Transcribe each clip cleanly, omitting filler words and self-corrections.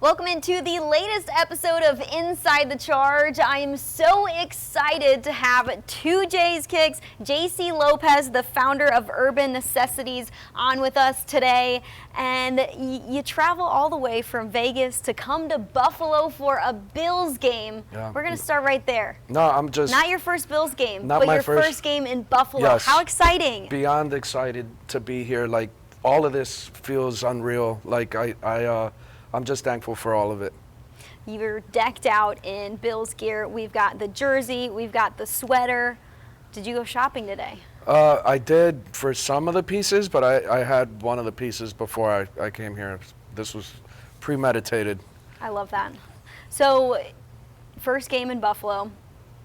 Welcome into the latest episode of Inside the Charge. I am so excited to have two Jay's Kicks, Jaysse Lopez, the founder of Urban Necessities, on with us today. And you travel all the way from Vegas to come to Buffalo for a Bills game. Yeah. We're going to start right there. No, I'm just... Not your first Bills game, not but my your first game in Buffalo. Yes. How exciting. Beyond excited to be here. Like, all of this feels unreal. Like, I'm just thankful for all of it. You're decked out in Bills gear. We've got the jersey, we've got the sweater. Did you go shopping today? I did for some of the pieces, but I had one of the pieces before I came here. This was premeditated. I love that. So, first game in Buffalo.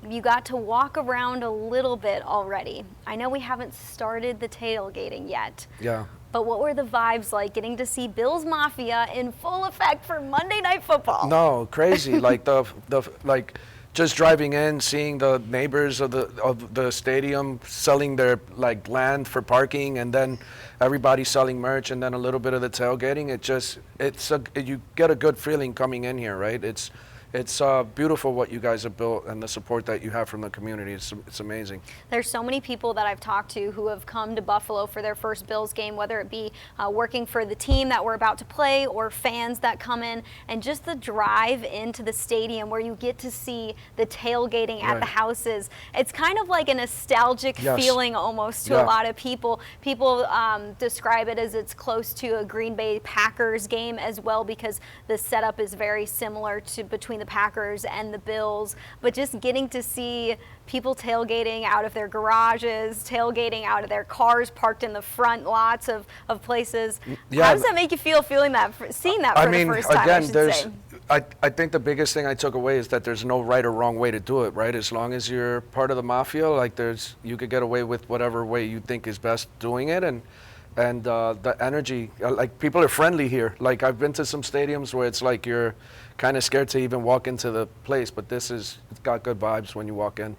You got to walk around a little bit already. I know we haven't started the tailgating yet. Yeah. But what were the vibes like getting to see Bills Mafia in full effect for Monday Night Football? No, crazy. Like like just driving in, seeing the neighbors of the stadium selling their like land for parking, and then everybody selling merch, and then a little bit of the tailgating. You get a good feeling coming in here, right? It's beautiful what you guys have built and the support that you have from the community. It's amazing. There's so many people that I've talked to who have come to Buffalo for their first Bills game, whether it be working for the team that we're about to play or fans that come in, and just the drive into the stadium where you get to see the tailgating at the houses. It's kind of like a nostalgic feeling almost to a lot of people. People describe it as it's close to a Green Bay Packers game as well, because the setup is very similar to between the Packers and the Bills, but just getting to see people tailgating out of their garages, tailgating out of their cars parked in the front lots of places. Yeah. How does that make you feel, seeing that for the first time? Again, I think the biggest thing I took away is that there's no right or wrong way to do it, right? As long as you're part of the mafia, like you could get away with whatever way you think is best doing it, and the energy, like people are friendly here. Like I've been to some stadiums where it's like you're kind of scared to even walk into the place, but it's got good vibes when you walk in.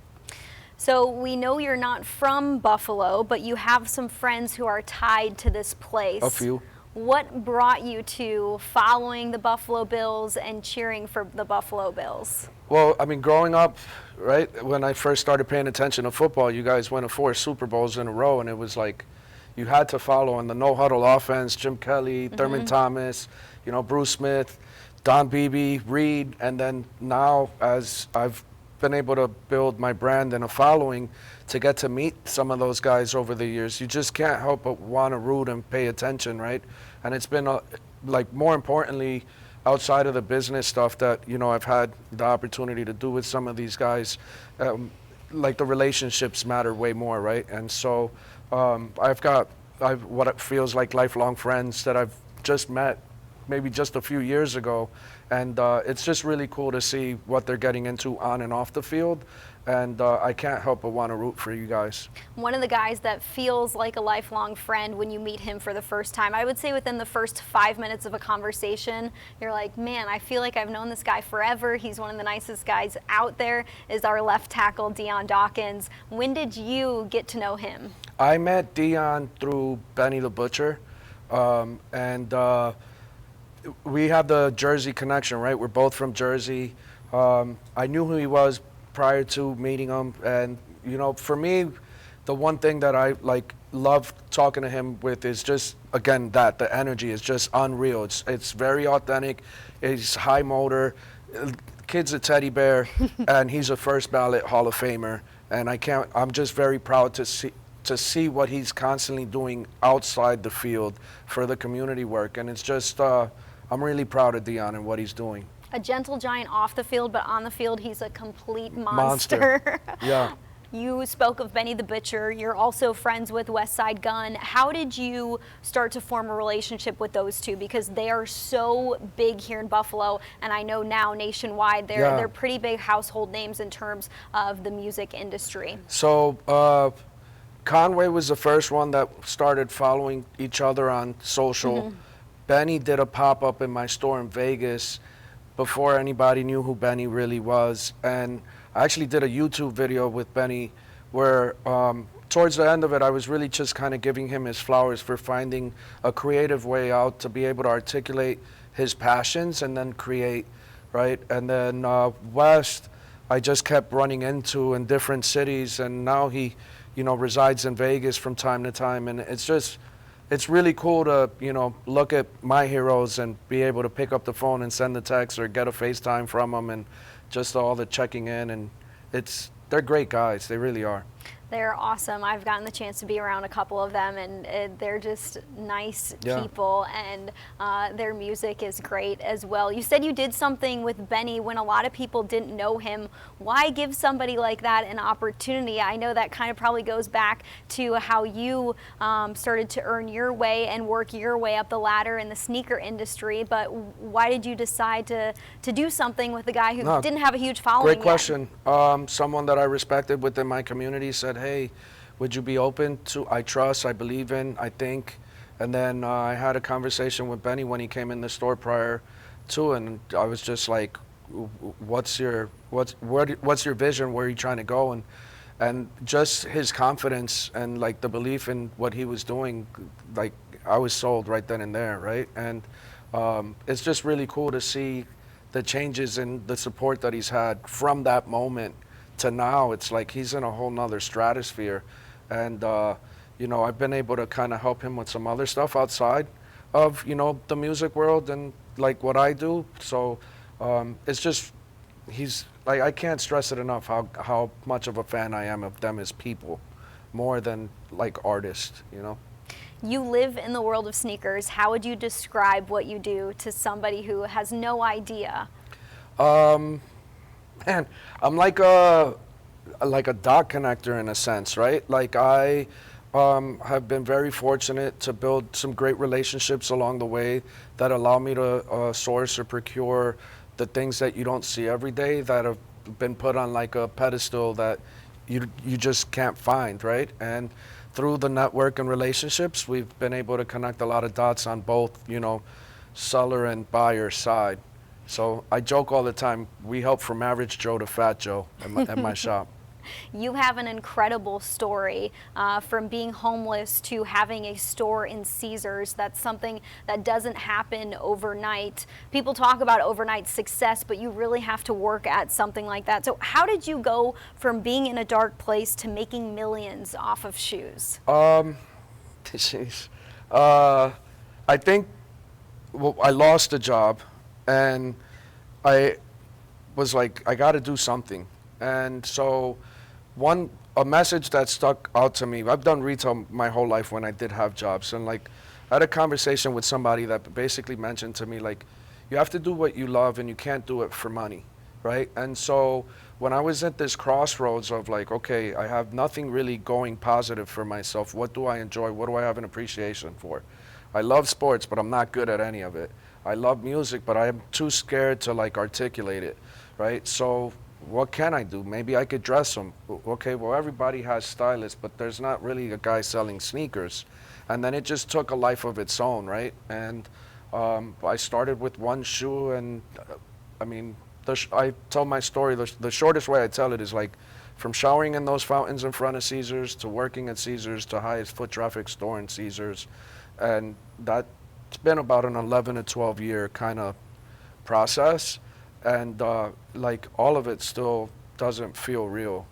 So we know you're not from Buffalo, but you have some friends who are tied to this place. A few. What brought you to following the Buffalo Bills and cheering for the Buffalo Bills? Well, I mean, growing up, right, when I first started paying attention to football, you guys went to 4 Super Bowls in a row, and it was like you had to follow in the no-huddle offense, Jim Kelly, Thurman Thomas, Bruce Smith, Don Beebe, Reed, and then now as I've been able to build my brand and a following to get to meet some of those guys over the years, you just can't help but want to root and pay attention, right? And it's been, like, more importantly, outside of the business stuff that, I've had the opportunity to do with some of these guys, like the relationships matter way more, right? And so I've got what it feels like lifelong friends that I've just met maybe just a few years ago, and it's just really cool to see what they're getting into on and off the field, and I can't help but want to root for you guys. One of the guys that feels like a lifelong friend when you meet him for the first time, I would say within the first 5 minutes of a conversation, you're like, man, I feel like I've known this guy forever. He's one of the nicest guys out there, is our left tackle, Dion Dawkins. When did you get to know him? I met Dion through Benny the Butcher, and we have the Jersey connection, right? We're both from Jersey. I knew who he was prior to meeting him, and for me, the one thing that I love talking to him with is just, again, that the energy is just unreal. It's very authentic. He's high motor. Kid's a teddy bear, and he's a first ballot Hall of Famer. And I'm just very proud to see what he's constantly doing outside the field for the community work, and it's just. I'm really proud of Dion and what he's doing. A gentle giant off the field, but on the field, he's a complete monster. Yeah. You spoke of Benny the Butcher. You're also friends with West Side Gun. How did you start to form a relationship with those two? Because they are so big here in Buffalo, and I know now nationwide they're pretty big household names in terms of the music industry. So Conway was the first one that started following each other on social. Benny did a pop-up in my store in Vegas before anybody knew who Benny really was. And I actually did a YouTube video with Benny where towards the end of it, I was really just kind of giving him his flowers for finding a creative way out to be able to articulate his passions and then create, right? And then West, I just kept running into in different cities, and now he, resides in Vegas from time to time, and it's really cool to, look at my heroes and be able to pick up the phone and send the text or get a FaceTime from them, and just all the checking in, and they're great guys, they really are. They're awesome. I've gotten the chance to be around a couple of them, and they're just nice people, and their music is great as well. You said you did something with Benny when a lot of people didn't know him. Why give somebody like that an opportunity? I know that kind of probably goes back to how you started to earn your way and work your way up the ladder in the sneaker industry, but why did you decide to do something with a guy who didn't have a huge following Great yet? question. Someone that I respected within my community said, hey, would you be open to, I trust, I believe in, I think. And then I had a conversation with Benny when he came in the store prior to, and I was just like, what's your vision? Where are you trying to go? And just his confidence and like the belief in what he was doing, like I was sold right then and there, right? And it's just really cool to see the changes in the support that he's had from that moment to now. It's like he's in a whole nother stratosphere, and I've been able to kind of help him with some other stuff outside of the music world and like what I do. So it's just he's like, I can't stress it enough how much of a fan I am of them as people, more than like artists. You live in the world of sneakers. How would you describe what you do to somebody who has no idea? Man, I'm like a dot connector in a sense, right? Like I have been very fortunate to build some great relationships along the way that allow me to source or procure the things that you don't see every day, that have been put on like a pedestal that you just can't find, right? And through the network and relationships, we've been able to connect a lot of dots on both, seller and buyer side. So I joke all the time, we help from average Joe to fat Joe at my shop. You have an incredible story from being homeless to having a store in Caesars. That's something that doesn't happen overnight. People talk about overnight success, but you really have to work at something like that. So how did you go from being in a dark place to making millions off of shoes? Jeez. I think I lost a job, and I was like, I got to do something. And so a message that stuck out to me, I've done retail my whole life when I did have jobs, and like I had a conversation with somebody that basically mentioned to me, like, you have to do what you love and you can't do it for money, right? And so when I was at this crossroads of like, okay, I have nothing really going positive for myself, what do I enjoy, what do I have an appreciation for? I love sports, but I'm not good at any of it. I love music, but I'm too scared to like articulate it, right? So what can I do? Maybe I could dress them. Okay, well, everybody has stylists, but there's not really a guy selling sneakers. And then it just took a life of its own, right? And I started with one shoe, and I mean, I tell my story, the shortest way I tell it is like from showering in those fountains in front of Caesars to working at Caesars to highest foot traffic store in Caesars. And that's been about an 11 to 12 year kind of process. And like all of it still doesn't feel real,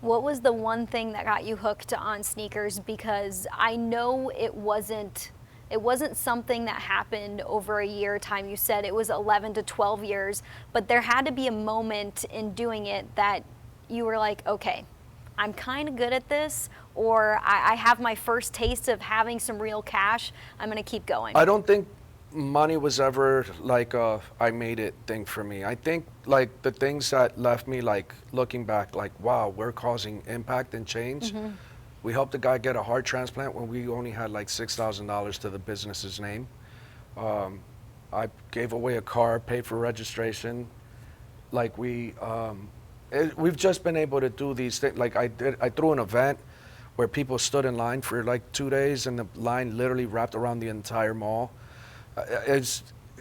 What was the one thing that got you hooked on sneakers? Because I know it wasn't something that happened over a year time. You said it was 11 to 12 years, but there had to be a moment in doing it that you were like, okay, I'm kind of good at this, or I have my first taste of having some real cash. I'm going to keep going. I don't think money was ever like a I made it thing for me. I think like the things that left me like looking back like, wow, we're causing impact and change. Mm-hmm. We helped a guy get a heart transplant when we only had like $6,000 to the business's name. I gave away a car, paid for registration. Like we've just been able to do these things. Like I threw an event where people stood in line for like 2 days, and the line literally wrapped around the entire mall.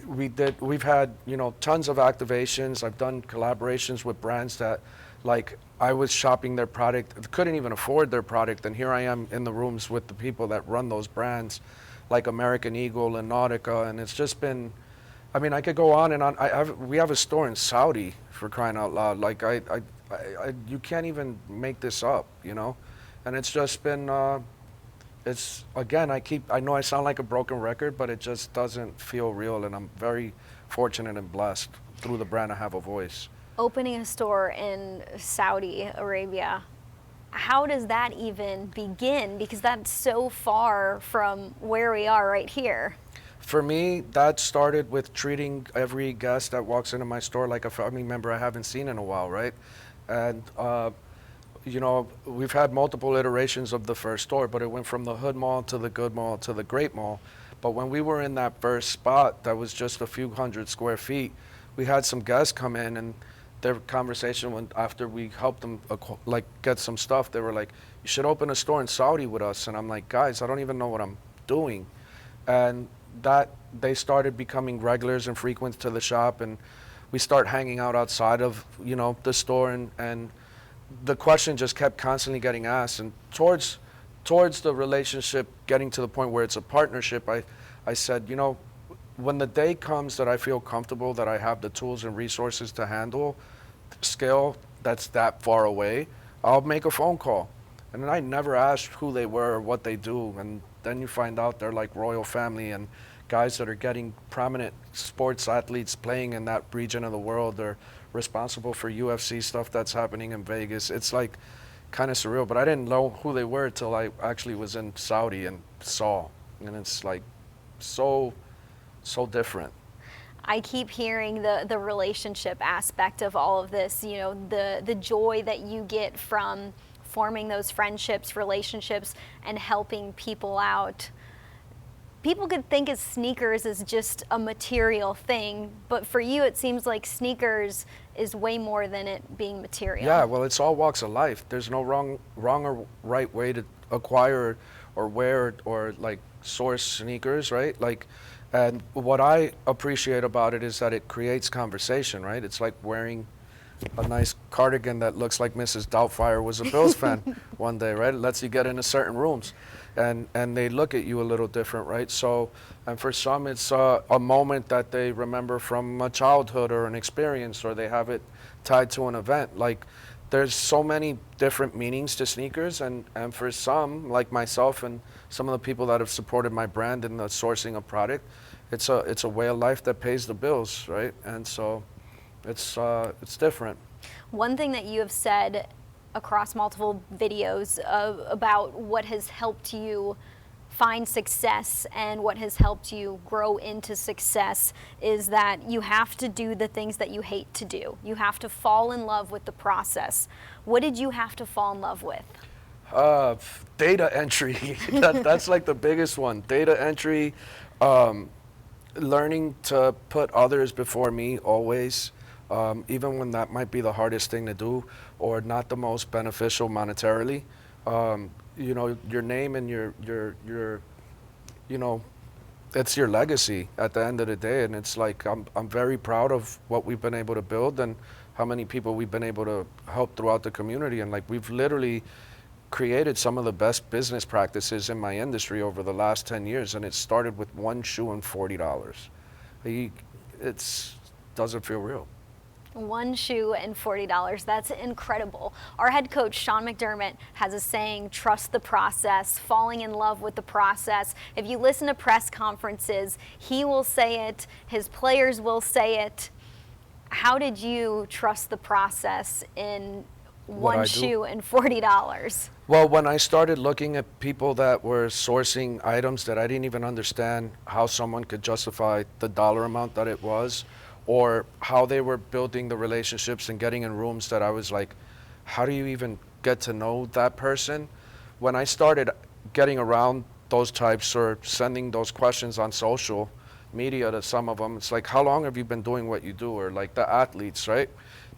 We've had, tons of activations. I've done collaborations with brands that, like, I was shopping their product, couldn't even afford their product, and here I am in the rooms with the people that run those brands, like American Eagle and Nautica, and it's just been, I mean, I could go on and on. We have a store in Saudi, for crying out loud. Like you can't even make this up, you know? And it's just been, it's, again, I know I sound like a broken record, but it just doesn't feel real, and I'm very fortunate and blessed through the brand I have a voice. Opening a store in Saudi Arabia, how does that even begin? Because that's so far from where we are right here. For me, that started with treating every guest that walks into my store like a family member I haven't seen in a while, right? And, you know, we've had multiple iterations of the first store, but it went from the hood mall to the good mall to the great mall. But when we were in that first spot that was just a few hundred square feet, we had some guests come in, and their conversation when after we helped them like get some stuff, they were like, "You should open a store in Saudi with us." And I'm like, "Guys, I don't even know what I'm doing." And that they started becoming regulars and frequents to the shop, and we start hanging out outside of, you know, the store, and the question just kept constantly getting asked. And towards the relationship getting to the point where it's a partnership, I said, you know, when the day comes that I feel comfortable that I have the tools and resources to handle scale that's that far away, I'll make a phone call. And then I never asked who they were or what they do, and then you find out they're like royal family and guys that are getting prominent sports athletes playing in that region of the world. They're responsible for UFC stuff that's happening in Vegas. It's like kind of surreal, but I didn't know who they were till I actually was in Saudi and saw, and it's like so different. I keep hearing the relationship aspect of all of this, you know, the joy that you get from forming those friendships, relationships, and helping people out. People could think of sneakers as just a material thing, but for you it seems like sneakers is way more than it being material. Yeah, well, it's all walks of life. There's no wrong or right way to acquire or wear or like source sneakers, right? Like, and what I appreciate about it is that it creates conversation, right? It's like wearing a nice cardigan that looks like Mrs. Doubtfire was a Bills fan one day, right? It lets you get into certain rooms, and they look at you a little different, right? So, and for some, it's a moment that they remember from a childhood or an experience, or they have it tied to an event. Like, there's so many different meanings to sneakers, and for some, like myself and some of the people that have supported my brand in the sourcing of product, it's a way of life that pays the bills, right? And so it's different. One thing that you have said across multiple videos about what has helped you find success and what has helped you grow into success is that you have to do the things that you hate to do. You have to fall in love with the process. What did you have to fall in love with? Data entry. That's like the biggest one. Data entry, learning to put others before me always, even when that might be the hardest thing to do or not the most beneficial monetarily. You know, your name and your you know, it's your legacy at the end of the day. And it's like, I'm very proud of what we've been able to build and how many people we've been able to help throughout the community. And like, we've literally created some of the best business practices in my industry over the last 10 years. And it started with one shoe and $40. It doesn't feel real. One shoe and $40. That's incredible. Our head coach, Sean McDermott, has a saying, trust the process, falling in love with the process. If you listen to press conferences, he will say it, his players will say it. How did you trust the process in one shoe and $40? Well, when I started looking at people that were sourcing items that I didn't even understand how someone could justify the dollar amount that it was, or how they were building the relationships and getting in rooms that I was like, how do you even get to know that person? When I started getting around those types or sending those questions on social media to some of them, it's like, how long have you been doing what you do? Or like the athletes, right?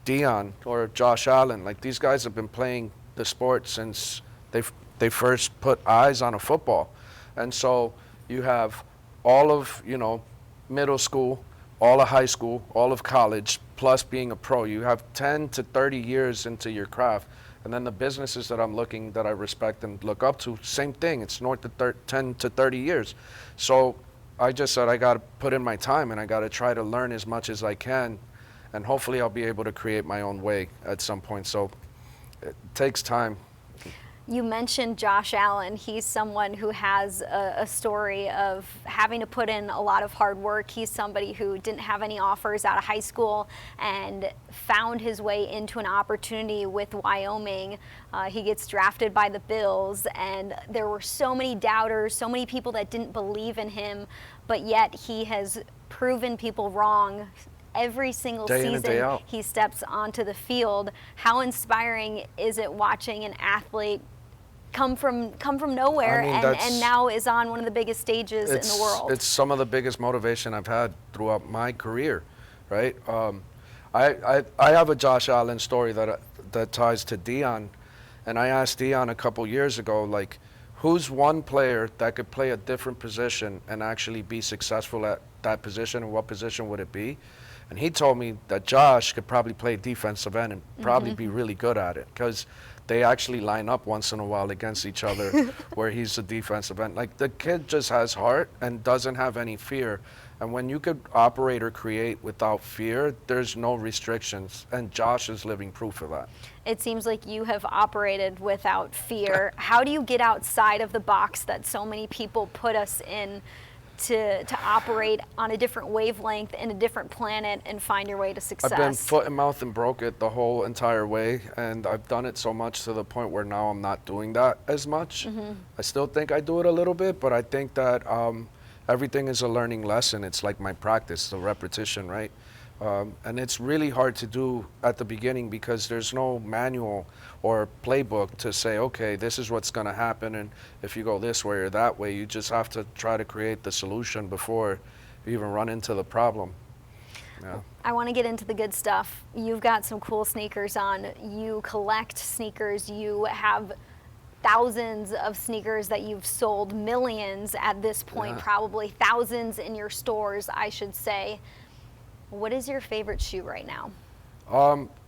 Dion or Josh Allen, like these guys have been playing the sport since they first put eyes on a football. And so you have all of, you know, middle school, all of high school, all of college, plus being a pro. You have 10 to 30 years into your craft. And then the businesses that I'm looking, that I respect and look up to, same thing. It's north of 10 to 30 years. So I just said I got to put in my time, and I got to try to learn as much as I can, and hopefully I'll be able to create my own way at some point. So it takes time. You mentioned Josh Allen. He's someone who has a story of having to put in a lot of hard work. He's somebody who didn't have any offers out of high school and found his way into an opportunity with Wyoming. He gets drafted by the Bills, and there were so many doubters, so many people that didn't believe in him, but yet he has proven people wrong. Every single Day in and day season out. he steps onto the field. How inspiring is it watching an athlete come from nowhere, I mean, and now is on one of the biggest stages in the world? It's some of the biggest motivation I've had throughout my career, right? I have a Josh Allen story that ties to Dion, and I asked Dion a couple years ago, like, who's one player that could play a different position and actually be successful at that position, and what position would it be? And he told me that Josh could probably play defensive end and probably be really good at it, because they actually line up once in a while against each other where he's a defensive end. Like, the kid just has heart and doesn't have any fear. And when you could operate or create without fear, there's no restrictions. And Josh is living proof of that. It seems like you have operated without fear. How do you get outside of the box that so many people put us in to operate on a different wavelength in a different planet and find your way to success? I've been foot and mouth and broke it the whole entire way, and I've done it so much to the point where now I'm not doing that as much. I still think I do it a little bit, but I think that everything is a learning lesson. It's like my practice, the repetition, right? And it's really hard to do at the beginning because there's no manual or playbook to say, okay, this is what's going to happen, and if you go this way or that way, you just have to try to create the solution before you even run into the problem. Yeah. I want to get into the good stuff. You've got some cool sneakers on. You collect sneakers. You have thousands of sneakers that you've sold, millions at this point, probably thousands in your stores, I should say. What is your favorite shoe right now?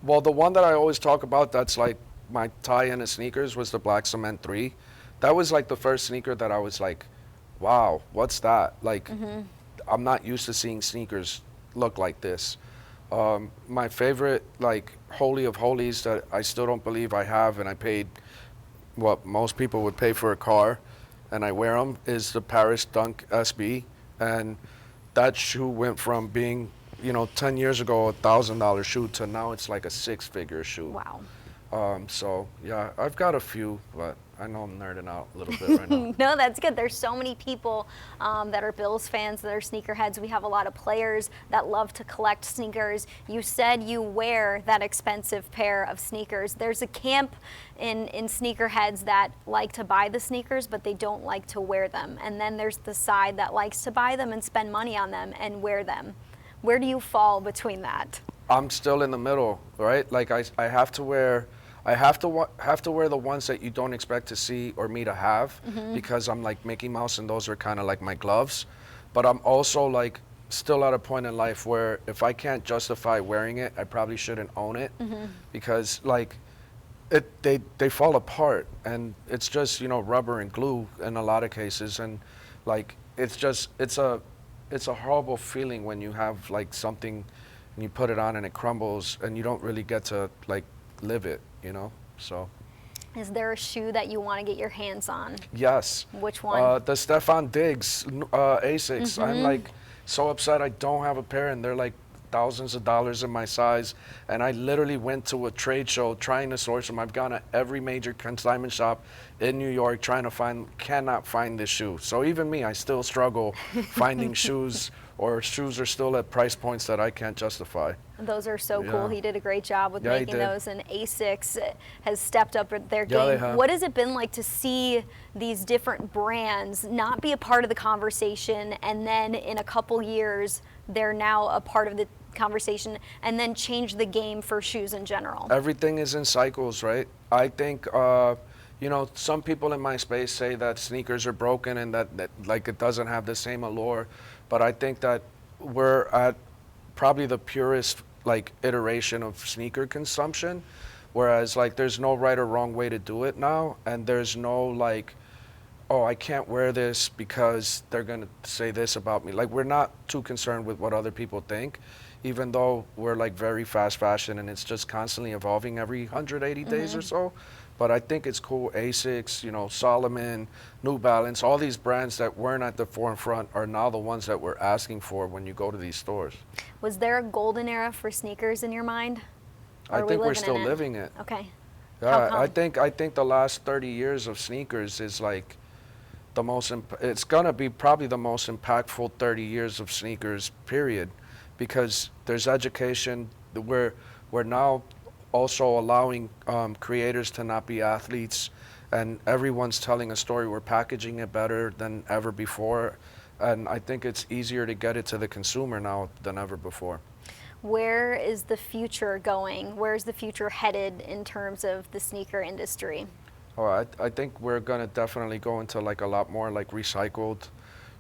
Well, the one that I always talk about that's like my tie-in of sneakers was the Black Cement 3. That was like the first sneaker that I was like, wow, what's that? Like, I'm not used to seeing sneakers look like this. My favorite, like, holy of holies that I still don't believe I have, and I paid what most people would pay for a car, and I wear them, is the Paris Dunk SB. And that shoe went from being, 10 years ago, $1,000 shoe to now it's like a six-figure shoe. Wow. So, yeah, I've got a few, but I know I'm nerding out a little bit right now. No, that's good. There's so many people that are Bills fans, that are sneakerheads. We have a lot of players that love to collect sneakers. You said you wear that expensive pair of sneakers. There's a camp in sneakerheads that like to buy the sneakers, but they don't like to wear them. And then there's the side that likes to buy them and spend money on them and wear them. Where do you fall between that? I'm still in the middle, right? Like, I have to wear the ones that you don't expect to see or me to have, because I'm like Mickey Mouse, and those are kind of like my gloves. But I'm also like still at a point in life where if I can't justify wearing it, I probably shouldn't own it, because like they fall apart, and it's just rubber and glue in a lot of cases, and like it's a horrible feeling when you have like something and you put it on and it crumbles and you don't really get to like live it, so. Is there a shoe that you want to get your hands on? Yes. Which one? The Stefan Diggs Asics. I'm like so upset I don't have a pair, and they're like thousands of dollars in my size, and I literally went to a trade show trying to source them. I've gone to every major consignment shop in New York trying to cannot find this shoe. So even me, I still struggle finding shoes, or shoes are still at price points that I can't justify. Those are so cool. He did a great job with Yeah, making those, and Asics has stepped up their game. they have. What has it been like to see these different brands not be a part of the conversation, and then in a couple years they're now a part of the conversation, and then change the game for shoes in general? Everything is in cycles, right? I think some people in my space say that sneakers are broken and that like it doesn't have the same allure, but I think that we're at probably the purest like iteration of sneaker consumption, Whereas like there's no right or wrong way to do it now, and there's no like, oh, I can't wear this because they're gonna say this about me. Like we're not too concerned with what other people think, even though we're like very fast fashion and it's just constantly evolving every 180 days or so. But I think it's cool. Asics, you know, Solomon, New Balance, all these brands that weren't at the forefront are now the ones that we're asking for when you go to these stores. Was there a golden era for sneakers in your mind? Or I are we think we're living still in it? living it. Okay. How Yeah, come? I think the last 30 years of sneakers is like the most, it's gonna be probably the most impactful 30 years of sneakers, period, because there's education. We're now also allowing creators to not be athletes, and everyone's telling a story. We're packaging it better than ever before, and I think it's easier to get it to the consumer now than ever before. Where is the future going? Where is the future headed in terms of the sneaker industry? Oh, I think we're gonna definitely go into like a lot more like recycled,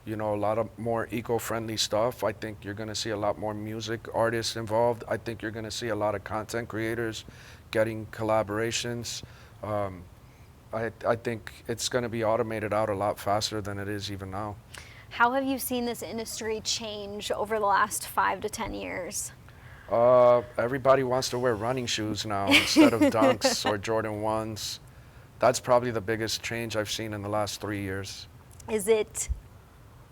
you know, a lot of more eco-friendly stuff. I think you're gonna see a lot more music artists involved. I think you're gonna see a lot of content creators getting collaborations. I think it's gonna be automated out a lot faster than it is even now. How have you seen this industry change over the last 5 to 10 years? Everybody wants to wear running shoes now instead of Dunks or Jordan 1s. That's probably the biggest change I've seen in the last 3 years. Is it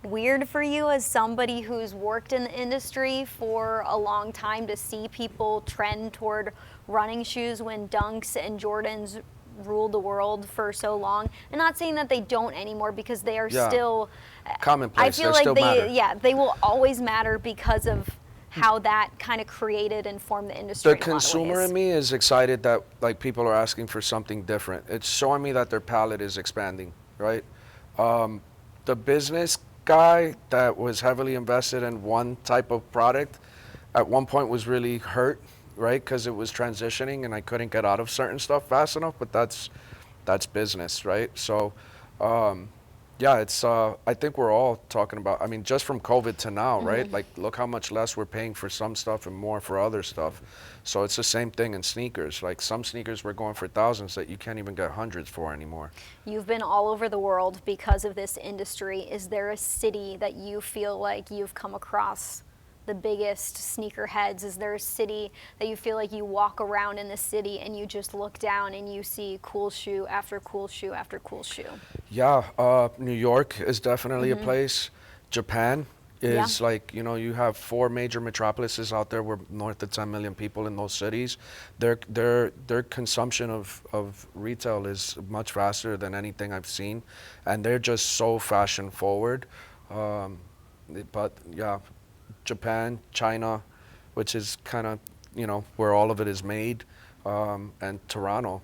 weird for you as somebody who's worked in the industry for a long time to see people trend toward running shoes when Dunks and Jordans ruled the world for so long? And not saying that they don't anymore, because they are still commonplace. I feel They like still matter. they will always matter because of how that kind of created and formed the industry. The consumer in me is excited that like people are asking for something different. It's showing me that their palette is expanding, right? The business guy that was heavily invested in one type of product at one point was really hurt, right? Because it was transitioning and I couldn't get out of certain stuff fast enough, but that's business, right? So yeah, it's I think we're all talking about, I mean, just from COVID to now, right? Like look how much less we're paying for some stuff and more for other stuff. So it's the same thing in sneakers. Like some sneakers we're going for thousands that you can't even get hundreds for anymore. You've been all over the world because of this industry. Is there a city that you feel like you've come across the biggest sneakerheads? Is there a city that you feel like you walk around in the city and you just look down and you see cool shoe after cool shoe after cool shoe? Yeah, New York is definitely a place. Japan is like, you know, you have 4 major metropolises out there. We're north of 10 million people in those cities. Their consumption of retail is much faster than anything I've seen, and they're just so fashion forward. But yeah, Japan, China, which is kind of, you know, where all of it is made, and Toronto.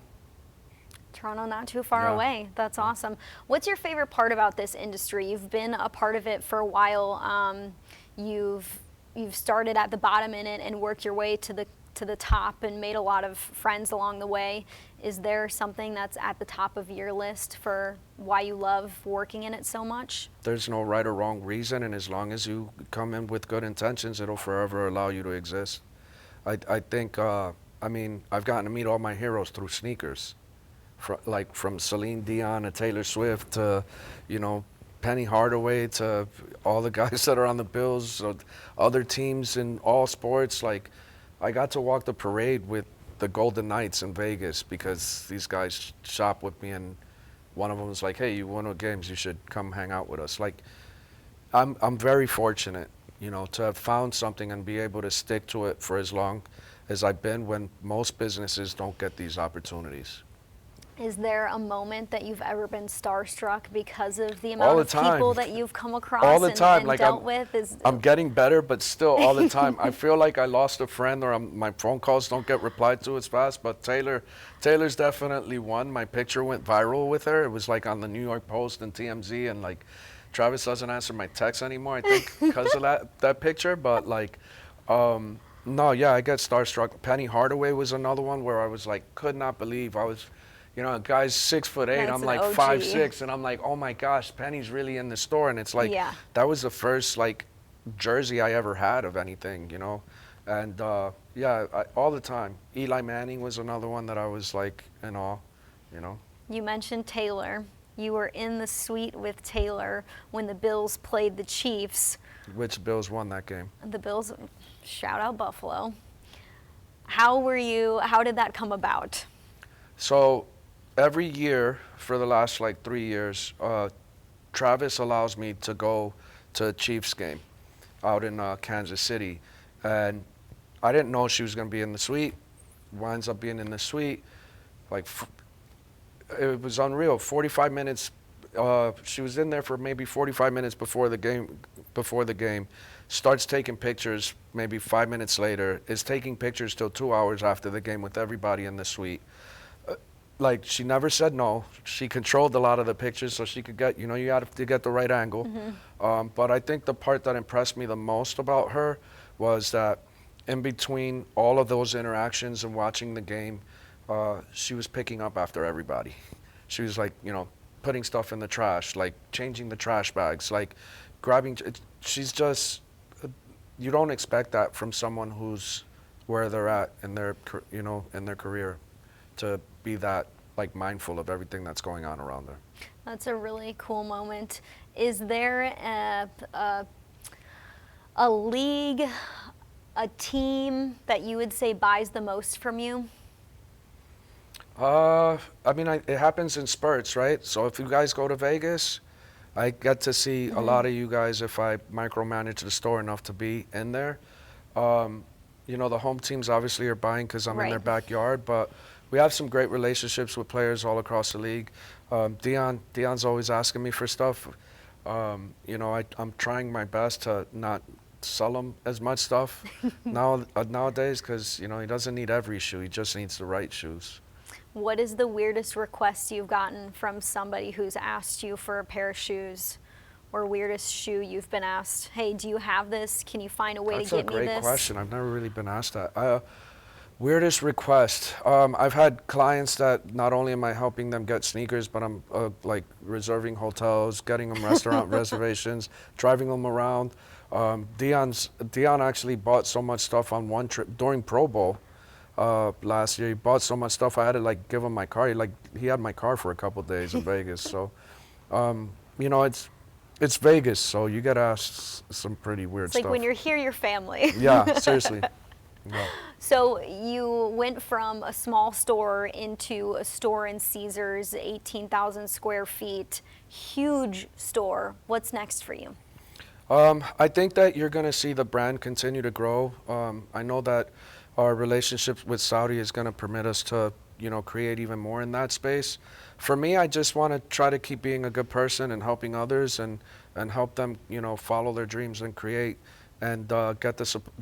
Toronto, not too far away. That's awesome. What's your favorite part about this industry? You've been a part of it for a while. You've started at the bottom in it and worked your way to the top and made a lot of friends along the way. Is there something that's at the top of your list for why you love working in it so much? There's no right or wrong reason, and as long as you come in with good intentions, it'll forever allow you to exist. I think, I mean, I've gotten to meet all my heroes through sneakers. From Celine Dion to Taylor Swift to, you know, Penny Hardaway to all the guys that are on the Bills, so other teams in all sports. Like, I got to walk the parade with the Golden Knights in Vegas because these guys shop with me, and one of them was like, "Hey, you won the games, you should come hang out with us." Like, I'm very fortunate, you know, to have found something and be able to stick to it for as long as I've been, when most businesses don't get these opportunities. Is there a moment that you've ever been starstruck because of the amount of people that you've come across and like dealt with? I'm getting better, but still all the time. I feel like I lost a friend, or my phone calls don't get replied to as fast. But Taylor's definitely one. My picture went viral with her. It was like on the New York Post and TMZ, and like Travis doesn't answer my texts anymore, I think, because of that picture. But like, no, yeah, I get starstruck. Penny Hardaway was another one where I was like, could not believe I was. You know, a guy's 6'8", That's I'm like 5'6", and I'm like, oh my gosh, Penny's really in the store. And it's like, that was the first like jersey I ever had of anything, you know. And Yeah, all the time. Eli Manning was another one that I was like in awe, you know. You mentioned Taylor. You were in the suite with Taylor when the Bills played the Chiefs. Which Bills won that game? The Bills, shout out Buffalo. How did that come about? So every year for the last like 3 years, Travis allows me to go to a Chiefs game out in Kansas City. And I didn't know she was going to be in the suite. Winds up being in the suite. Like, it was unreal. 45 minutes. She was in there for maybe 45 minutes before the game. Starts taking pictures maybe 5 minutes later. Is taking pictures till 2 hours after the game with everybody in the suite. Like, she never said no. She controlled a lot of the pictures so she could get, you have to get the right angle. Mm-hmm. But I think the part that impressed me the most about her was that in between all of those interactions and watching the game, she was picking up after everybody. She was like, putting stuff in the trash, like changing the trash bags, like grabbing. She's just, you don't expect that from someone who's where they're at in their, in their career, to be that like mindful of everything that's going on around her. That's a really cool moment. Is there a league, a team that you would say buys the most from you? I mean, it happens in spurts, right? So if you guys go to Vegas, I get to see a lot of you guys if I micromanage the store enough to be in there. The home teams obviously are buying because I'm in their backyard, but we have some great relationships with players all across the league. Dion's always asking me for stuff. I'm trying my best to not sell him as much stuff nowadays because, he doesn't need every shoe. He just needs the right shoes. What is the weirdest request you've gotten from somebody who's asked you for a pair of shoes, or weirdest shoe you've been asked, hey, do you have this? Can you find a way to get me this? That's a great question. I've never really been asked that. Weirdest request. I've had clients that not only am I helping them get sneakers, but I'm like reserving hotels, getting them restaurant reservations, driving them around. Dion actually bought so much stuff on one trip during Pro Bowl last year. He bought so much stuff I had to like give him my car. He had my car for a couple of days in Vegas. So, it's Vegas, so you get asked some pretty weird stuff. It's like when you're here, you're family. Yeah, seriously. Yeah. So you went from a small store into a store in Caesars, 18,000 square feet, huge store. What's next for you? I think that you're going to see the brand continue to grow. I know that our relationship with Saudi is going to permit us to, create even more in that space. For me, I just want to try to keep being a good person and helping others and help them, follow their dreams and create and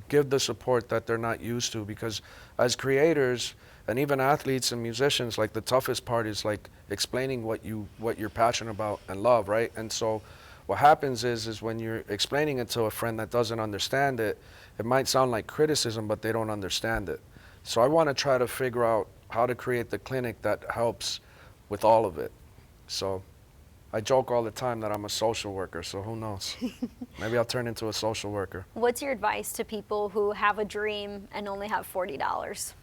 give the support that they're not used to. Because as creators and even athletes and musicians, like the toughest part is like explaining what you're passionate about and love, right? And so what happens is when you're explaining it to a friend that doesn't understand it, it might sound like criticism, but they don't understand it. So I want to try to figure out how to create the clinic that helps with all of it. So I joke all the time that I'm a social worker, so who knows? Maybe I'll turn into a social worker. What's your advice to people who have a dream and only have $40?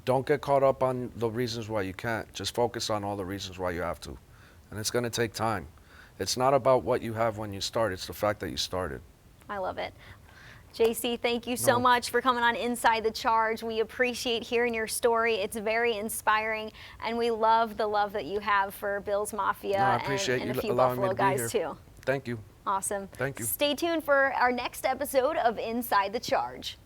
Don't get caught up on the reasons why you can't. Just focus on all the reasons why you have to. And it's going to take time. It's not about what you have when you start. It's the fact that you started. I love it. Jaysse, thank you so much for coming on Inside the Charge. We appreciate hearing your story. It's very inspiring, and we love the love that you have for Bills Mafia and a few Buffalo guys too. Thank you. Awesome. Thank you. Stay tuned for our next episode of Inside the Charge.